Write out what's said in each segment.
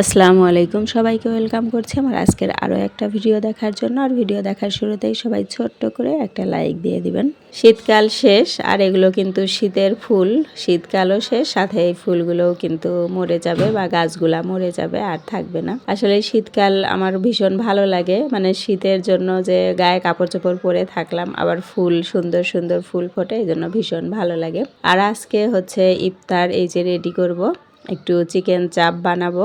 আসসালামু আলাইকুম, সবাইকে ওয়েলকাম করছি আমার আজকের আরও একটা ভিডিও দেখার জন্য। আর ভিডিও দেখার শুরুতেই সবাই ছোট্ট করে একটা লাইক দিয়ে দিবেন। শীতকাল শেষ আর এগুলো কিন্তু শীতের ফুল, শীতকালও শেষ, সাথে এই ফুলগুলোও কিন্তু মরে যাবে বা গাছগুলা মরে যাবে আর থাকবে না। আসলে শীতকাল আমার ভীষণ ভালো লাগে, মানে শীতের জন্য যে গায়ে কাপড় চোপড় পরে থাকলাম, আবার ফুল সুন্দর সুন্দর ফুল ফোটে, এই জন্য ভীষণ ভালো লাগে। আর আজকে হচ্ছে ইফতার এই যে রেডি করব, একটু চিকেন চাপ বানাবো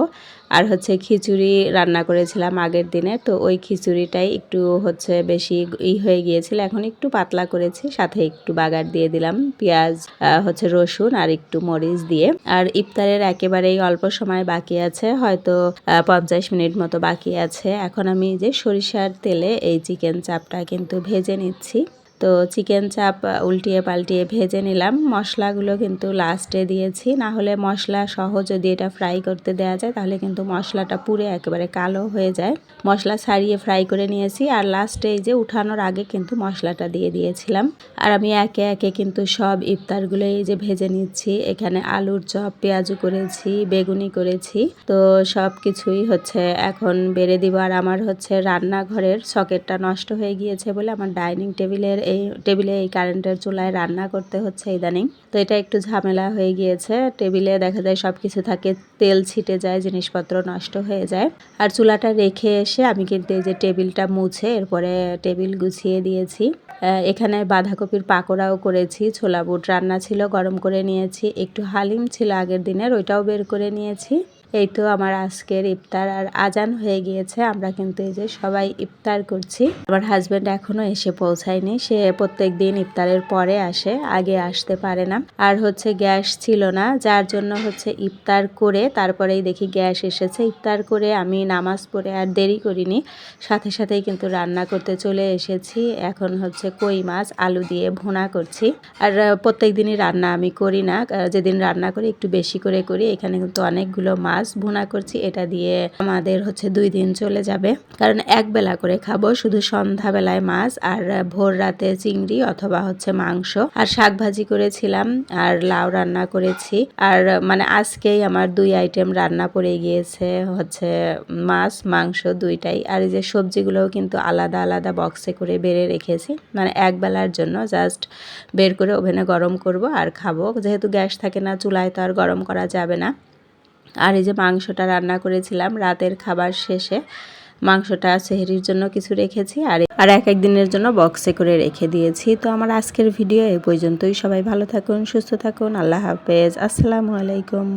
আর হচ্ছে খিচুড়ি রান্না করেছিলাম আগের দিনে, তো ওই খিচুড়িটাই একটু হচ্ছে বেশি হয়ে গিয়েছিল, এখন একটু পাতলা করেছি, সাথে একটু বাগার দিয়ে দিলাম পেঁয়াজ, হচ্ছে রসুন আর একটু মরিচ দিয়ে। আর ইফতারের একেবারেই অল্প সময় বাকি আছে, হয়তো 50 মিনিট মতো বাকি আছে। এখন আমি যে সরিষার তেলে এই চিকেন চাপটা কিন্তু ভেজে নিচ্ছি। তো চিকেন চাপ উল্টিয়ে পাল্টিয়ে ভেজে নিলাম। মশলাগুলো কিন্তু লাস্টে দিয়েছি, না হলে মশলা সহ যদি এটা ফ্রাই করতে দেওয়া যায় তাহলে কিন্তু মশলাটা পুড়ে একেবারে কালো হয়ে যায়। মশলা ছাড়িয়ে ফ্রাই করে নিয়েছি আর লাস্টে এই যে উঠানোর আগে কিন্তু মশলাটা দিয়ে দিয়েছিলাম। আর আমি একে একে কিন্তু সব ইফতারগুলো এই যে ভেজে নিচ্ছি। এখানে আলুর চপ, পেঁয়াজু করেছি, বেগুনি করেছি, তো সব কিছুই হচ্ছে এখন বেড়ে দিব। আর আমার হচ্ছে রান্নাঘরের সকেটটা নষ্ট হয়ে গিয়েছে বলে আমার ডাইনিং টেবিলে এই কারেন্টের চুলায় রান্না করতে হচ্ছে ইদানিং, তো এটা একটু ঝামেলা হয়ে গিয়েছে। টেবিলে দেখা যায় সব কিছু থাকে, তেল ছিটে যায়, জিনিসপত্র নষ্ট হয়ে যায়। আর চুলাটা রেখে এসে আমি কিন্তু এই যে টেবিলটা মুছে এরপরে টেবিল গুছিয়ে দিয়েছি। এখানে বাঁধাকপির পাকোড়াও করেছি, ছোলা বুট রান্না ছিল, গরম করে নিয়েছি, একটু হালিম ছিল আগের দিনের, ওইটাও বের করে নিয়েছি। এই তো আমার আজকের ইফতার। আর আজান হয়ে গিয়েছে, আমরা কিন্তু এই যে সবাই ইফতার করছি। আমার হাজবেন্ড এখনো এসে পৌঁছায়নি, সে প্রত্যেক দিন ইফতারের পরে আসে, আগে আসতে পারে না। আর হচ্ছে গ্যাস ছিল না, যার জন্য হচ্ছে ইফতার করে তারপরেই দেখি গ্যাস এসেছে। ইফতার করে আমি নামাজ পড়ে আর দেরি করিনি, সাথে সাথেই কিন্তু রান্না করতে চলে এসেছি। এখন হচ্ছে কই মাছ আলু দিয়ে ভুনা করছি। আর প্রত্যেক দিনই রান্না আমি করি না, যেদিন রান্না করি একটু বেশি করে করি। এখানে কিন্তু অনেকগুলো মাছ ভুনা করছি, এটা দিয়ে আমাদের হচ্ছে 2 দিন চলে যাবে, কারণ এক বেলা করে খাবো, শুধু সন্ধ্যাবেলায় মাছ আর ভোর রাতে চিংড়ি অথবা হচ্ছে মাংস। আর শাক ভাজি করেছিলাম আর লাউ রান্না করেছি। আর মানে আজকেই আমার 2 আইটেম রান্না পড়ে গিয়েছে, হচ্ছে মাছ মাংস দুইটাই। আর এই যে সবজিগুলোও কিন্তু আলাদা আলাদা বক্সে করে বেড়ে রেখেছি, মানে এক বেলার জন্য জাস্ট বের করে ওভেনে গরম করব আর খাবো, যেহেতু গ্যাস থাকে না চুলায় তো আর গরম করা যাবে না। আর এই যে মাংসটা রান্না করেছিলাম রাতের খাবার শেষে, মাংসটা সেহরির জন্য কিছু রেখেছি আর এক এক দিনের জন্য বক্সে করে রেখে দিয়েছি। তো আমার আজকের ভিডিও এই পর্যন্তই। সবাই ভালো থাকুন, সুস্থ থাকুন, আল্লাহ হাফেজ, আসসালামু আলাইকুম।